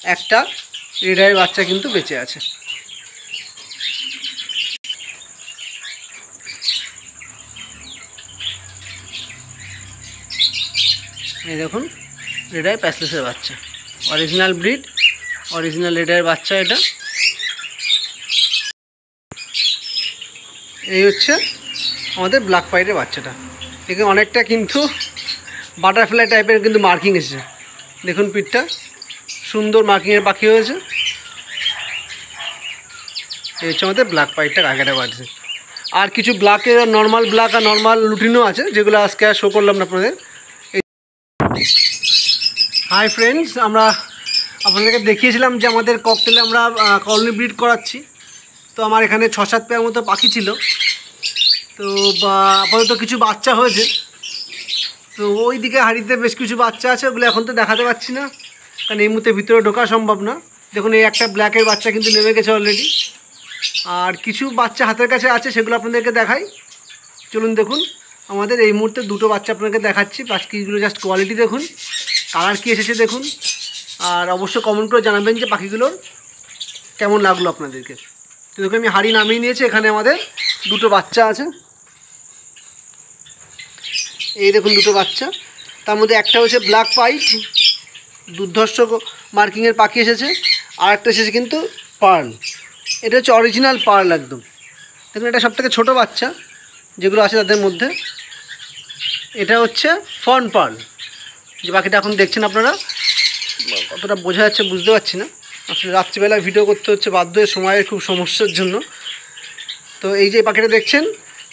একটা রেড আইয়ের বাচ্চা কিন্তু বেঁচে আছে। এই দেখুন রেড আই প্যাসলেসের বাচ্চা, অরিজিনাল ব্রিড, অরিজিনাল রেড আইয়ের বাচ্চা। এটা এই হচ্ছে আমাদের ব্ল্যাক পাইটের বাচ্চাটা। এখানে অনেকটা কিন্তু বাটারফ্লাই টাইপের কিন্তু মার্কিং এসেছে। দেখুন পিঠটা সুন্দর মার্কিংয়ের পাখি হয়েছে। এই হচ্ছে আমাদের ব্ল্যাক পাইটটা কাকেটা বাড়ছে। আর কিছু ব্ল্যাকের নর্মাল ব্ল্যাক আর নর্মাল লুটিনও আছে, যেগুলো আজকে আর শো করলাম না আপনাদের। হাই ফ্রেন্ডস, আমরা আপনাদেরকে দেখিয়েছিলাম যে আমাদের ককটেলে আমরা কলোনি ব্রিড করাচ্ছি। তো আমার এখানে 6-7 পেয়ার মতো পাখি ছিল। তো আপাতত কিছু বাচ্চা হয়েছে। তো ওই দিকে হাড়িতে বেশ কিছু বাচ্চা আছে, ওগুলো এখন তো দেখাতে পাচ্ছি না, কারণ এই মুহূর্তে ভিতরে ঢোকা সম্ভব না। দেখুন এই একটা ব্ল্যাকের বাচ্চা কিন্তু নেমে গেছে অলরেডি। আর কিছু বাচ্চা হাতের কাছে আছে, সেগুলো আপনাদেরকে দেখাই। চলুন দেখুন, আমাদের এই মুহূর্তে দুটো বাচ্চা আপনাদেরকে দেখাচ্ছি। পাখিগুলো জাস্ট কোয়ালিটি দেখুন, কালার কী এসেছে দেখুন। আর অবশ্যই কমেন্ট করে জানাবেন যে পাখিগুলোর কেমন লাগলো আপনাদেরকে। তো দেখুন আমি হাড়ি নামিয়ে নিয়েছি, এখানে আমাদের দুটো বাচ্চা আছে। এই দেখুন দুটো বাচ্চা, তার মধ্যে একটা হচ্ছে ব্ল্যাক পাইট, দুর্ধর্ষ মার্কিংয়ের পাখি এসেছে। আর একটা এসেছে কিন্তু পার্ল, এটা হচ্ছে অরিজিনাল পার্ল একদম। দেখুন এটা সবথেকে ছোটো বাচ্চা যেগুলো আছে তাদের মধ্যে। এটা হচ্ছে ফন পার্ল, যে পাখিটা এখন দেখছেন আপনারা। কতটা বোঝা যাচ্ছে বুঝতে পারছি না, আসলে রাত্রিবেলায় ভিডিও করতে হচ্ছে বাধ্য হয়ে, সময়ের খুব সমস্যার জন্য। তো এই যে পাখিটা দেখছেন,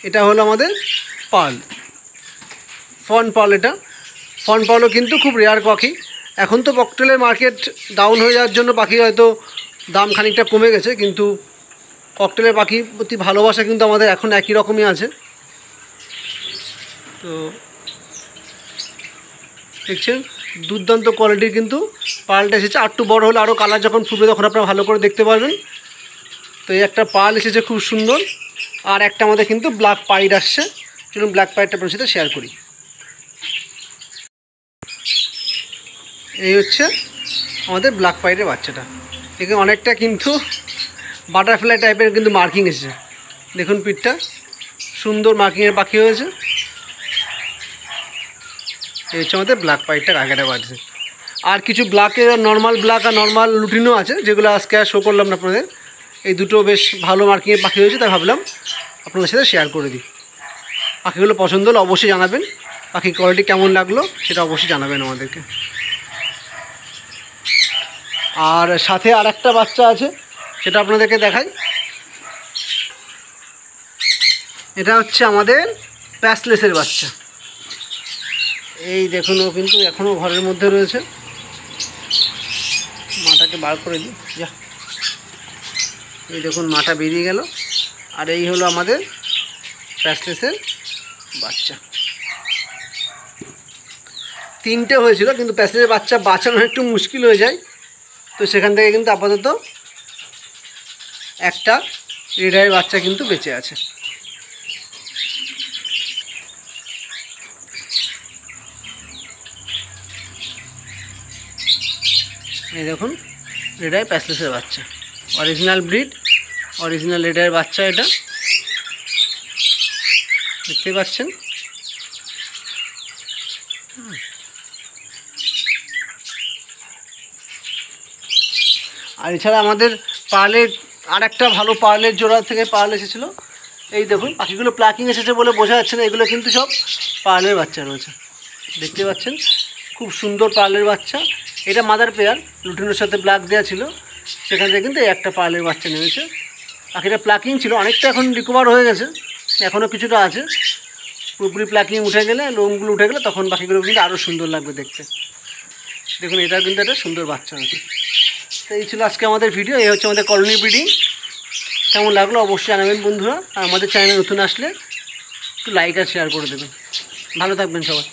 এটা হলো আমাদের পার্ল, ফন পার্ল। এটা ফন পার্লও কিন্তু খুব রেয়ার পাখি। এখন তো ককটেলের মার্কেট ডাউন হয়ে যাওয়ার জন্য পাখি হয়তো দাম খানিকটা কমে গেছে, কিন্তু ককটেলের পাখির প্রতি ভালোবাসা কিন্তু আমাদের এখন একই রকমই আছে। তো দেখছেন দুর্দান্ত কোয়ালিটির কিন্তু পার্লটা এসেছে। আর একটু বড়ো হলে আরও কালার যখন ফুটবে তখন আপনারা ভালো করে দেখতে পারবেন। তো এই একটা পার্ল এসেছে খুব সুন্দর। আর একটা আমাদের কিন্তু ব্ল্যাক পাইট আসছে। চলুন ব্ল্যাক পাইটটা আপনার সাথে শেয়ার করি। এই হচ্ছে আমাদের ব্ল্যাক পাইটের বাচ্চাটা। এখানে অনেকটা কিন্তু বাটারফ্লাই টাইপের কিন্তু মার্কিং এসেছে। দেখুন পিঠটা সুন্দর মার্কিংয়ের পাখি হয়েছে। এই হচ্ছে আমাদের ব্ল্যাক পাইটটা কাকেটা বাড়ছে। আর কিছু ব্ল্যাকের নর্মাল ব্ল্যাক আর নর্মাল লুটিনও আছে, যেগুলো আজকে আর শো করলাম না আপনাদের। এই দুটো বেশ ভালো মার্কিংয়ের পাখি হয়েছে, তাই ভাবলাম আপনাদের সাথে শেয়ার করে দিই। পাখিগুলো পছন্দ হলে অবশ্যই জানাবেন, পাখির কোয়ালিটি কেমন লাগলো সেটা অবশ্যই জানাবেন আমাদেরকে। আর সাথে আর একটা বাচ্চা আছে, সেটা আপনাদেরকে দেখাই। এটা হচ্ছে আমাদের প্যাসলেসের বাচ্চা। এই দেখুন ও কিন্তু এখনও ঘরের মধ্যে রয়েছে। মাটাকে বার করে দিই, যা। এই দেখুন মাটা বেরিয়ে গেল। আর এই হলো আমাদের প্যাসলেসের বাচ্চা। তিনটে হয়েছিল, কিন্তু প্যাসলেসের বাচ্চা বাঁচানো একটু মুশকিল হয়ে যায়। তো সেখান থেকে কিন্তু আপাতত একটা রেড আইয়ের বাচ্চা কিন্তু বেঁচে আছে। এই দেখুন রেড আই প্যাসলেসের বাচ্চা, অরিজিনাল ব্রিড, অরিজিনাল রেড আইয়ের বাচ্চা। এটা দেখতে পাচ্ছেন। আর এছাড়া আমাদের পার্লের আর একটা ভালো পার্লের জোড়া থেকে পার্ল এসেছিলো। এই দেখুন পাখিগুলো প্লাকিং এসেছে বলে বোঝা যাচ্ছে না, এগুলো কিন্তু সব পার্লের বাচ্চা রয়েছে। দেখতে পাচ্ছেন খুব সুন্দর পার্লের বাচ্চা। এটা মাদার পেয়ার, লুটিনের সাথে ব্ল্যাক দেওয়া ছিল, সেখান থেকে কিন্তু এই একটা পার্লের বাচ্চা নেমেছে। পাখিটা প্লাকিং ছিল, অনেকটা এখন রিকভার হয়ে গেছে, এখনও কিছুটা আছে। পুরোপুরি প্লাকিং উঠে গেলে, লোমগুলো উঠে গেলে তখন পাখিগুলো কিন্তু আরও সুন্দর লাগবে দেখতে। দেখুন এটা কিন্তু একটা সুন্দর বাচ্চা আছে। তো এই ছিল আজকে আমাদের ভিডিও। এই হচ্ছে আমাদের কলোনি ব্রিডিং। কেমন লাগলো অবশ্যই জানাবেন বন্ধুরা। আর আমাদের চ্যানেলে নতুন আসলে একটু লাইক আর শেয়ার করে দেবেন। ভালো থাকবেন সবাই।